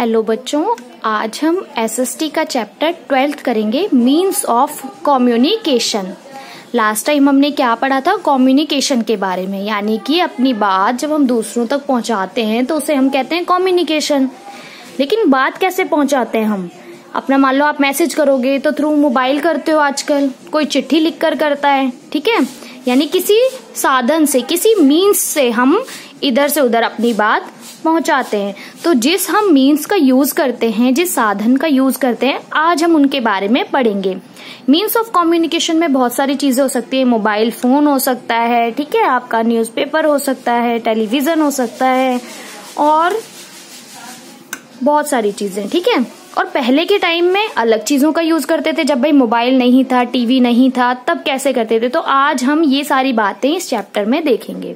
Hello बच्चों, आज हम एसएसटी का चैप्टर 12th करेंगे, means of communication. Last time हमने क्या पढ़ा था? कम्युनिकेशन के बारे में, यानी कि अपनी बात जब हम दूसरों तक पहुंचाते हैं तो उसे हम कहते हैं कम्युनिकेशन। लेकिन बात कैसे पहुंचाते हैं हम? अपना मान लो आप मैसेज करोगे तो थ्रू मोबाइल करते हो, आजकल कोई चिट्ठी लिखकर करता है, ठीक है। यानी किसी साधन से, किसी मीन्स से हम इधर से उधर अपनी बात पहुंचाते हैं। तो जिस हम मीन्स का यूज करते हैं, जिस साधन का यूज करते हैं, आज हम उनके बारे में पढ़ेंगे। मीन्स ऑफ कम्युनिकेशन में बहुत सारी चीजें हो सकती है। मोबाइल फोन हो सकता है, ठीक है, आपका न्यूज़पेपर हो सकता है, टेलीविजन हो सकता है और बहुत सारी चीजें, ठीक है। और पहले के टाइम में अलग चीजों का यूज करते थे, जब भाई मोबाइल नहीं था, टीवी नहीं था, तब कैसे करते थे। तो आज हम ये सारी बातें इस चैप्टर में देखेंगे।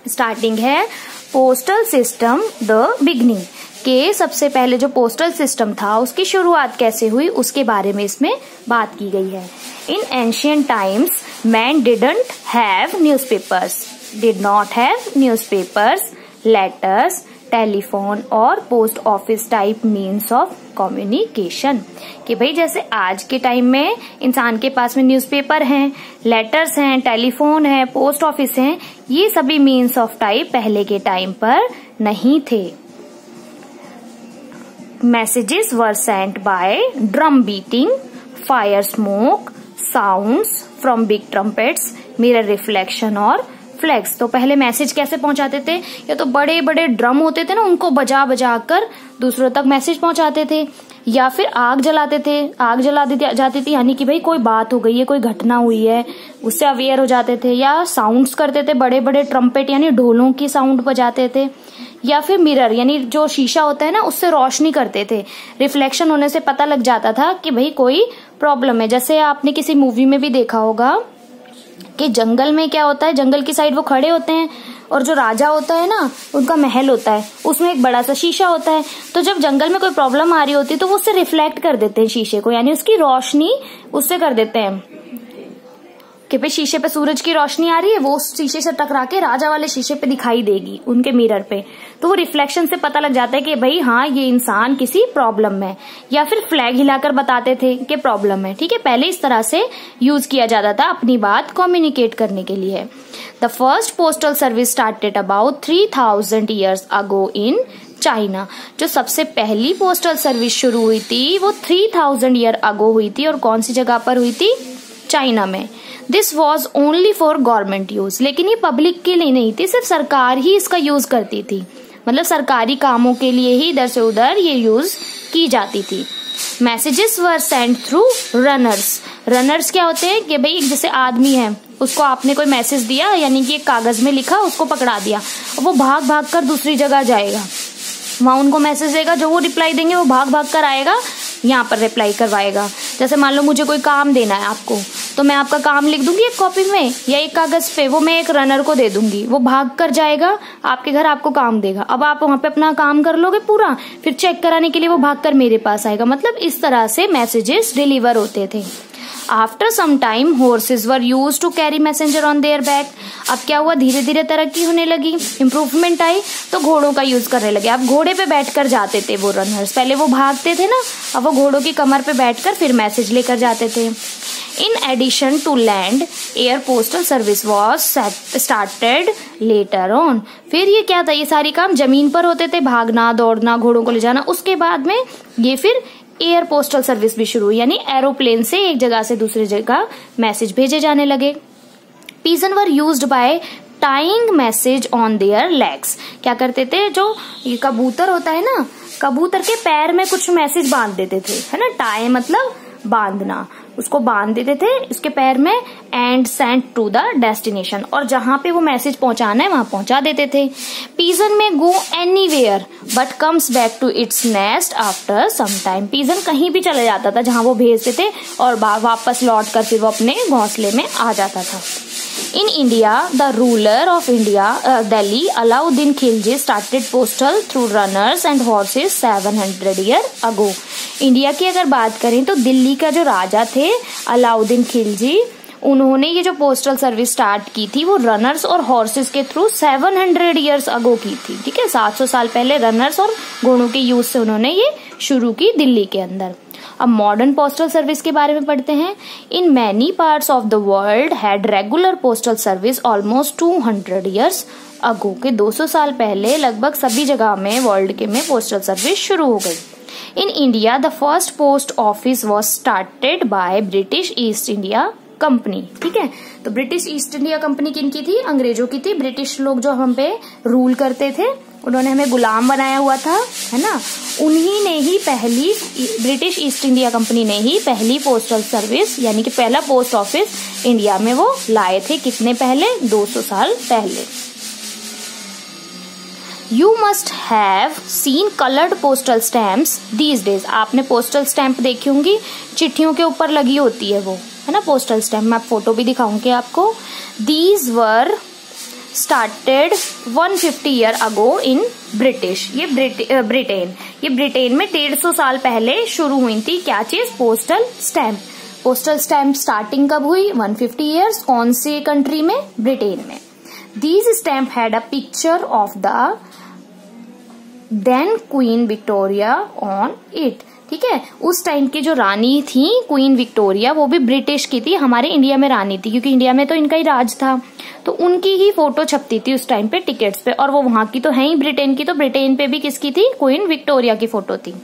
स्टार्टिंग है पोस्टल सिस्टम द बिगनिंग, के सबसे पहले जो पोस्टल सिस्टम था उसकी शुरुआत कैसे हुई उसके बारे में इसमें बात की गई है। In ancient times man didn't have newspapers, did not have newspapers, letters, telephone और post office type means of communication. कि भाई जैसे आज के टाइम में इंसान के पास में न्यूज़पेपर हैं, लेटर्स हैं, टेलीफोन है, पोस्ट ऑफिस हैं, ये सभी मीन्स ऑफ टाइप पहले के टाइम पर नहीं थे। Messages were sent by drum beating, fire smoke, sounds from big trumpets, mirror reflection और फ्लैग्स। तो पहले मैसेज कैसे पहुंचाते थे? या तो बड़े बड़े ड्रम होते थे ना, उनको बजा बजा कर दूसरों तक मैसेज पहुंचाते थे, या फिर आग जलाते थे, आग जला दी जाती थी, यानी कि भाई कोई बात हो गई है, कोई घटना हुई है, उससे अवेयर हो जाते थे। या साउंड्स करते थे, बड़े बड़े ट्रम्पेट यानी ढोलों की साउंड बजाते थे। या फिर मिरर यानी जो शीशा होता है ना, उससे रोशनी करते थे। रिफ्लेक्शन होने से पता लग जाता था कि भाई कोई प्रॉब्लम है। जैसे आपने किसी मूवी में भी देखा होगा कि जंगल में क्या होता है, जंगल की साइड वो खड़े होते हैं और जो राजा होता है ना, उनका महल होता है, उसमें एक बड़ा सा शीशा होता है। तो जब जंगल में कोई प्रॉब्लम आ रही होती है तो वो उससे रिफ्लेक्ट कर देते हैं शीशे को, यानी उसकी रोशनी उससे कर देते हैं कि भाई शीशे पे सूरज की रोशनी आ रही है, वो उस शीशे से टकरा के राजा वाले शीशे पे दिखाई देगी, उनके मिरर पे। तो वो रिफ्लेक्शन से पता लग जाता है कि भाई हाँ, ये इंसान किसी प्रॉब्लम में। या फिर फ्लैग हिलाकर बताते थे कि प्रॉब्लम है, ठीक है। पहले इस तरह से यूज किया जाता था अपनी बात कम्युनिकेट करने के लिए। The first postal service started about 3000 years ago in China. जो सबसे पहली पोस्टल सर्विस शुरू हुई थी वो 3000 year ago हुई थी, और कौन सी जगह पर हुई थी? चाइना में। This was only for government use, लेकिन ये पब्लिक के लिए नहीं थी, सिर्फ सरकार ही इसका यूज करती थी। मतलब सरकारी कामों के लिए ही इधर से उधर ये यूज की जाती थी। Messages were sent through runners. Runners क्या होते हैं? कि भाई जैसे आदमी है, उसको आपने कोई मैसेज दिया, यानी कि एक कागज में लिखा, उसको पकड़ा दिया, वो भाग भाग कर दूसरी जगह जाएगा, वहां उनको मैसेज देगा, जो वो रिप्लाई देंगे वो भाग भाग कर आएगा, यहाँ पर रिप्लाई करवाएगा। जैसे मान लो मुझे कोई काम देना है आपको, तो मैं आपका काम लिख दूंगी एक कॉपी में या एक कागज पे, वो मैं एक रनर को दे दूंगी, वो भाग कर जाएगा आपके घर, आपको काम देगा। अब आप वहां पे अपना काम कर लोगे पूरा, फिर चेक कराने के लिए वो भाग कर मेरे पास आएगा। मतलब इस तरह से मैसेजेस डिलीवर होते थे। After some time horses were used to carry messenger on their back. अब क्या हुआ? धीरे धीरे तरक्की होने लगी, इम्प्रूवमेंट आई, तो घोड़ों का यूज करने लगे। अब घोड़े पे बैठकर जाते थे वो रनर्स, पहले वो भागते थे ना, अब वो घोड़ों की कमर पे बैठकर फिर मैसेज लेकर जाते थे। In addition to land, air postal service was started later on. फिर ये क्या था? ये सारी काम जमीन पर होते थे, भागना, दौड़ना, घोड़ों को ले जाना। उसके बाद में ये फिर एयर पोस्टल सर्विस भी शुरू हुई, यानी एरोप्लेन से एक जगह से दूसरी जगह मैसेज भेजे जाने लगे। Pigeon were used by tying message on their legs. क्या करते थे? जो ये कबूतर होता है ना, कबूतर के पैर में कुछ मैसेज बांध देते थे, है ना। टाई मतलब बांधना, उसको बांध देते थे उसके पैर में, and sent to the destination, और जहां पे वो मैसेज पहुंचाना है वहां पहुंचा देते थे। Pigeon may go anywhere but comes back to its nest after some time. Pigeon कहीं भी चले जाता था जहां वो भेजते थे, और वापस लौट कर फिर वो अपने घोंसले में आ जाता था। In India, the ruler of India, Delhi, Alauddin Khilji started postal through runners and horses 700 years ago. India की अगर बात करें तो दिल्ली का जो राजा थे अलाउद्दीन खिलजी, उन्होंने ये जो पोस्टल सर्विस स्टार्ट की थी वो रनर्स और हॉर्सेस के थ्रू 700 ईयर्स अगो की थी। ठीक है, 700 साल पहले रनर्स और घोड़ों के यूज से उन्होंने ये शुरू की दिल्ली के अंदर। अब मॉडर्न पोस्टल सर्विस के बारे में पढ़ते हैं। In many parts of the world had regular postal service almost 200 years ago के 200 साल पहले लगभग सभी जगह में वर्ल्ड के में पोस्टल सर्विस शुरू हो गई। In India the first post office was started by British east India company. ठीक है, तो ब्रिटिश ईस्ट इंडिया कंपनी किनकी थी? अंग्रेजों की थी। ब्रिटिश लोग जो हम पे रूल करते थे, उन्होंने हमें गुलाम बनाया हुआ था, है ना। उन्हीं ने ही पहली, ब्रिटिश ईस्ट इंडिया कंपनी ने ही पहली पोस्टल सर्विस यानी कि पहला पोस्ट ऑफिस इंडिया में वो लाए थे। कितने पहले? 200 साल पहले। You must have seen coloured postal stamps these days. आपने पोस्टल स्टैम्प देखी होंगी, चिट्ठियों के ऊपर लगी होती है वो, है ना, पोस्टल स्टैम्प। मैं फोटो भी दिखाऊंगी आपको। These were started 150 year ago in British. ये ब्रिटेन, ये ब्रिटेन में 150 साल पहले शुरू हुई थी क्या चीज? Postal stamp. Postal stamp starting कब हुई? 150 ईयर्स। कौन से कंट्री में? ब्रिटेन में। These stamp had a picture of the then Queen Victoria on it. ठीक है, उस टाइम की जो रानी थी क्वीन विक्टोरिया, वो भी ब्रिटिश की थी, हमारे इंडिया में रानी थी, क्योंकि इंडिया में तो इनका ही राज था। तो उनकी ही फोटो छपती थी उस टाइम पे टिकट्स पे, और वो वहां की तो है ही ब्रिटेन की, तो ब्रिटेन पे भी किसकी थी? क्वीन विक्टोरिया की फोटो थी।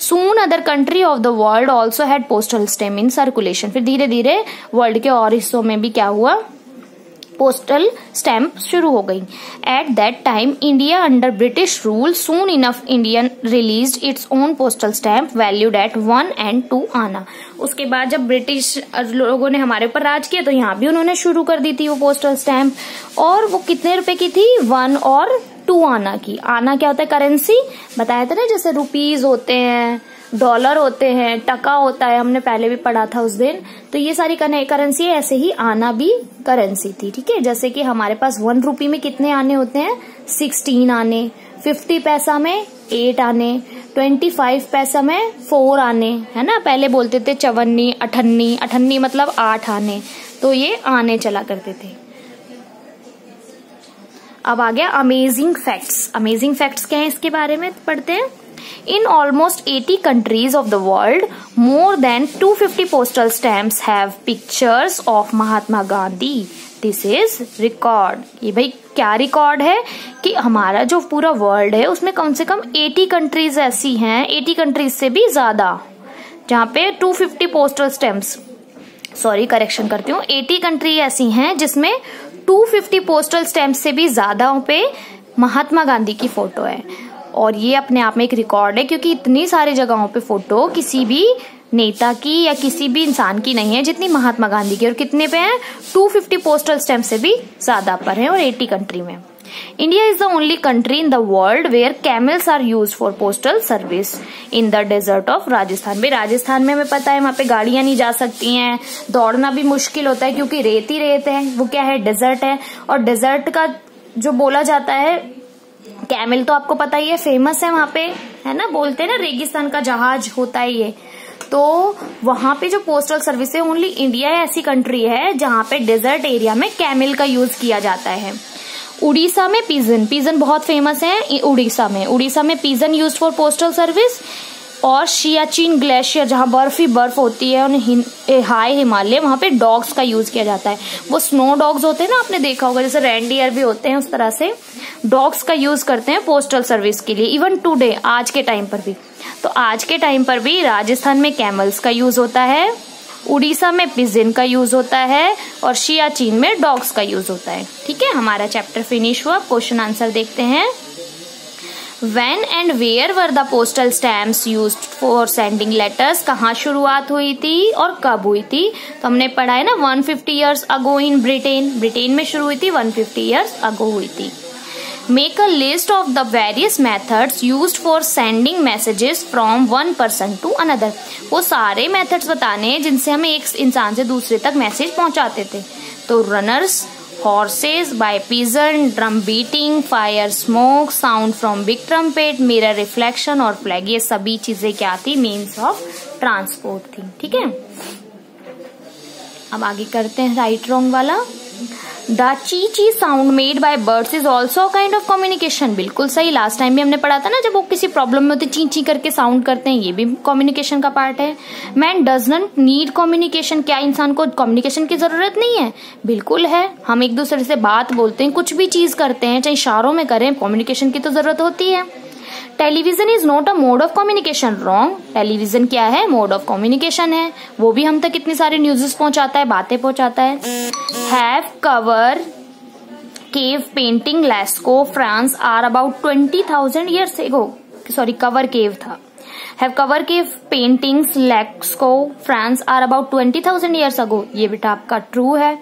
Soon other country of the world also had postal stamp in circulation. फिर धीरे धीरे वर्ल्ड के और हिस्सों में भी क्या हुआ? पोस्टल स्टैम्प शुरू हो गई। At that time India under British rule, soon enough Indian released its own postal stamp valued at 1 and 2 आना। उसके बाद जब ब्रिटिश लोगों ने हमारे ऊपर राज किया तो यहाँ भी उन्होंने शुरू कर दी थी वो पोस्टल स्टैम्प, और वो कितने रुपए की थी? 1 और 2 आना की। आना क्या होता है? करेंसी। बताया था ना, जैसे रुपीज होते हैं, डॉलर होते हैं, टका होता है, हमने पहले भी पढ़ा था उस दिन। तो ये सारी करेंसी है, ऐसे ही आना भी करेंसी थी। ठीक है, जैसे कि हमारे पास 1 रुपी में कितने आने होते हैं? 16 आने। 50 पैसा में 8 आने। 25 पैसा में 4 आने, है ना। पहले बोलते थे चवन्नी, अठन्नी, अठन्नी मतलब 8 आने, तो ये आने चला करते थे। अब आ गया अमेजिंग फैक्ट्स। अमेजिंग फैक्ट्स क्या है इसके बारे में पढ़ते हैं। In almost 80 countries of the world, more than 250 postal stamps have pictures of Mahatma Gandhi. This is record. ये भाई क्या रिकॉर्ड है कि हमारा जो पूरा वर्ल्ड है उसमें कम से कम 80 कंट्रीज ऐसी हैं, 80 कंट्रीज से भी ज्यादा, जहाँ पे 250 पोस्टल स्टैम्प्स, सॉरी करेक्शन करती हूँ, 80 कंट्री ऐसी हैं जिसमें 250 पोस्टल स्टैम्प से भी ज्यादा पे महात्मा गांधी की फोटो है। और ये अपने आप में एक रिकॉर्ड है, क्योंकि इतनी सारी जगहों पे फोटो किसी भी नेता की या किसी भी इंसान की नहीं है जितनी महात्मा गांधी की। और कितने पे हैं? 250 पोस्टल स्टैम्प से भी ज्यादा पर है, और 80 कंट्री में। India is the only country in the world where camels are use for postal service in the desert of Rajasthan. भाई राजस्थान में हमें पता है वहां पे गाड़ियां नहीं जा सकती हैं, दौड़ना भी मुश्किल होता है क्योंकि रेत ही रेत है, वो क्या है? डेजर्ट है। और डेजर्ट का जो बोला जाता है, कैमल तो आपको पता ही है, फेमस है वहां पे, है ना। बोलते हैं ना रेगिस्तान का जहाज होता है ये। तो वहां पे जो पोस्टल सर्विस है, ओनली इंडिया ऐसी कंट्री है जहां पे डेजर्ट एरिया में कैमल का यूज किया जाता है। उड़ीसा में पिजन, पिजन बहुत फेमस है उड़ीसा में pigeon use for postal service. और सियाचिन ग्लेशियर जहां बर्फ ही बर्फ होती है, और हाई हिमालय, वहां पे डॉग्स का यूज किया जाता है। वो स्नो डॉग्स होते हैं ना, आपने देखा होगा, जैसे रेनडियर भी होते हैं, उस तरह से डॉग्स का यूज करते हैं पोस्टल सर्विस के लिए। इवन टुडे, आज के टाइम पर भी, तो आज के टाइम पर भी राजस्थान में कैमल्स का यूज होता है, उड़ीसा में पिजन का यूज होता है, और सियाचिन में डॉग्स का यूज होता है। ठीक है, हमारा चैप्टर फिनिश हुआ। क्वेश्चन आंसर देखते हैं। When and where were the postal stamps used for sending letters? कहाँ शुरुआत हुई थी और कब हुई थी? तो हमने पढ़ा है ना, 150 years ago in Britain. Britain में शुरू हुई थी, 150 years ago हुई थी। Make a list of the various methods used for sending messages from one person to another. वो सारे methods बताने हैं जिनसे हमें एक इंसान से दूसरे तक मैसेज पहुंचाते थे। तो runners, horses, by pigeon, drum beating, fire smoke, sound from big trumpet, mirror reflection और flag, ये सभी चीजें क्या थी? मीन्स ऑफ ट्रांसपोर्ट थी। ठीक है, अब आगे करते हैं राइट रॉन्ग वाला। द ची ची sound made by birds is also kind of communication. बिल्कुल सही, लास्ट टाइम भी हमने पढ़ा था ना, जब वो किसी प्रॉब्लम में होते ची ची करके साउंड करते हैं, ये भी कम्युनिकेशन का पार्ट है। Man does not need communication. क्या इंसान को कम्युनिकेशन की जरूरत नहीं है? बिल्कुल है। हम एक दूसरे से बात बोलते हैं, कुछ भी चीज करते हैं, चाहे इशारों में करें, कम्युनिकेशन की तो जरूरत होती है। Television is not a mode of communication. Wrong. Television क्या है? मोड ऑफ कम्युनिकेशन है। वो भी हम तक कितनी सारी न्यूज़ पहुंचाता है, बातें पहुंचाता है। Have cover cave painting Lascaux France are about 20,000 years ago. Sorry, cover cave था। Have cover cave paintings Lascaux France are about 20,000 years ago. ये बेटा आपका ट्रू है।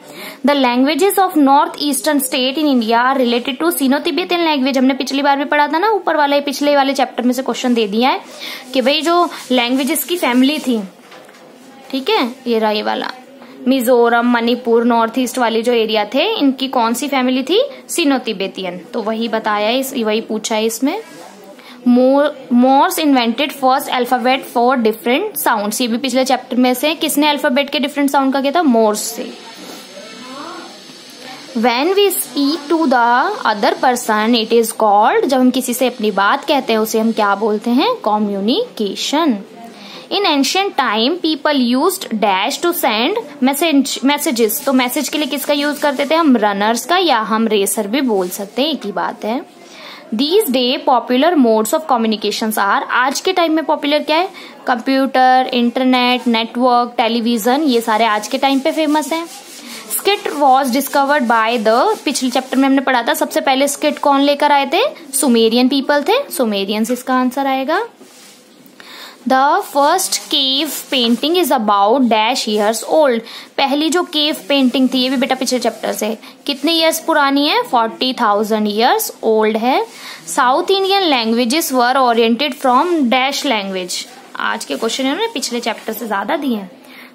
The languages of north eastern state in India are related to Sino Tibetan language. हमने पिछली बार भी पढ़ा था ना, ऊपर वाले पिछले वाले चैप्टर में से क्वेश्चन दे दिया है कि भाई जो लैंग्वेजेस की फैमिली थी, ठीक है, ये रहा ये वाला मिजोरम, मणिपुर, नॉर्थ ईस्ट वाले जो एरिया थे, इनकी कौन सी फैमिली थी? Sino Tibetan. तो वही बताया है, वही पूछा है इसमें। Morse invented first alphabet for different sounds. ये भी पिछले चैप्टर में से किसने अल्फाबेट के डिफरेंट साउंड का किया था? मोर्स से। When we speak to the other person, it is called, जब हम किसी से अपनी बात कहते हैं उसे हम क्या बोलते हैं? Communication. In ancient time people used dash to send messages. तो मैसेज के लिए किसका यूज करते थे हम? रनर्स का, या हम रेसर भी बोल सकते हैं, एक ही बात है। These day popular modes of communication are. आज के टाइम में पॉपुलर क्या है? कंप्यूटर, इंटरनेट, नेटवर्क, टेलीविजन, ये सारे आज के टाइम पे फेमस हैं। Skit was discovered by the, पिछले चैप्टर में हमने पढ़ा था, सबसे पहले स्किट कौन लेकर आए थे? सुमेरियन पीपल थे। सुमेरियंस इसका आंसर आएगा। The first cave painting is about dash years old. पहली जो केव पेंटिंग थी, ये भी बेटा पिछले चैप्टर से, कितने ईयर्स पुरानी है? 40,000 ईयर्स ओल्ड है। South Indian languages were oriented from dash language. आज के क्वेश्चन इन्होंने पिछले चैप्टर से ज्यादा दिए हैं।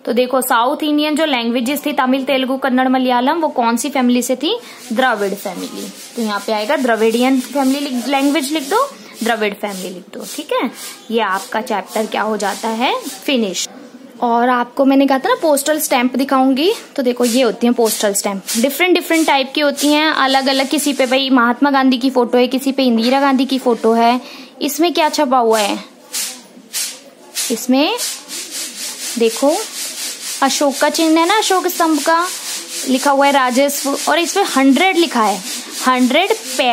तो देखो, साउथ इंडियन जो लैंग्वेजेस थी, तमिल, तेलुगु, कन्नड़, मलयालम, वो कौन सी फैमिली से थी? द्रविड़ फैमिली। तो यहाँ पे आएगा द्रविडियन फैमिली लैंग्वेज लिख दो, द्रविड़ फैमिली लिख दो, ठीक है। ये आपका चैप्टर क्या हो जाता है? फिनिश। और आपको मैंने कहा था ना पोस्टल स्टैंप दिखाऊंगी, तो देखो ये होती है पोस्टल स्टैंप। डिफरेंट टाइप की होती हैं, अलग अलग। किसी पे भाई महात्मा गांधी की फोटो है, किसी पे इंदिरा गांधी की फोटो है। इसमें क्या छपा हुआ है? इसमें देखो अशोक का चिन्ह है ना, अशोक स्तंभ का, लिखा हुआ है राजस्व, और इसमें 100 लिखा है, 100 पे,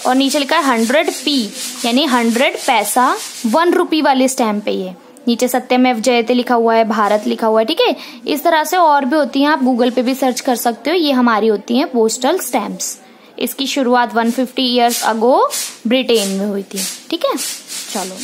और नीचे लिखा है 100 पी, यानी 100 पैसा 1 रुपी वाले स्टैम्प पे। ये नीचे सत्यमेव जयते लिखा हुआ है, भारत लिखा हुआ है, ठीक है। इस तरह से और भी होती हैं, आप गूगल पे भी सर्च कर सकते हो। ये हमारी होती हैं पोस्टल स्टैम्प्स। इसकी शुरुआत 150 ईयर्स अगो ब्रिटेन में हुई थी, ठीक है। चलो।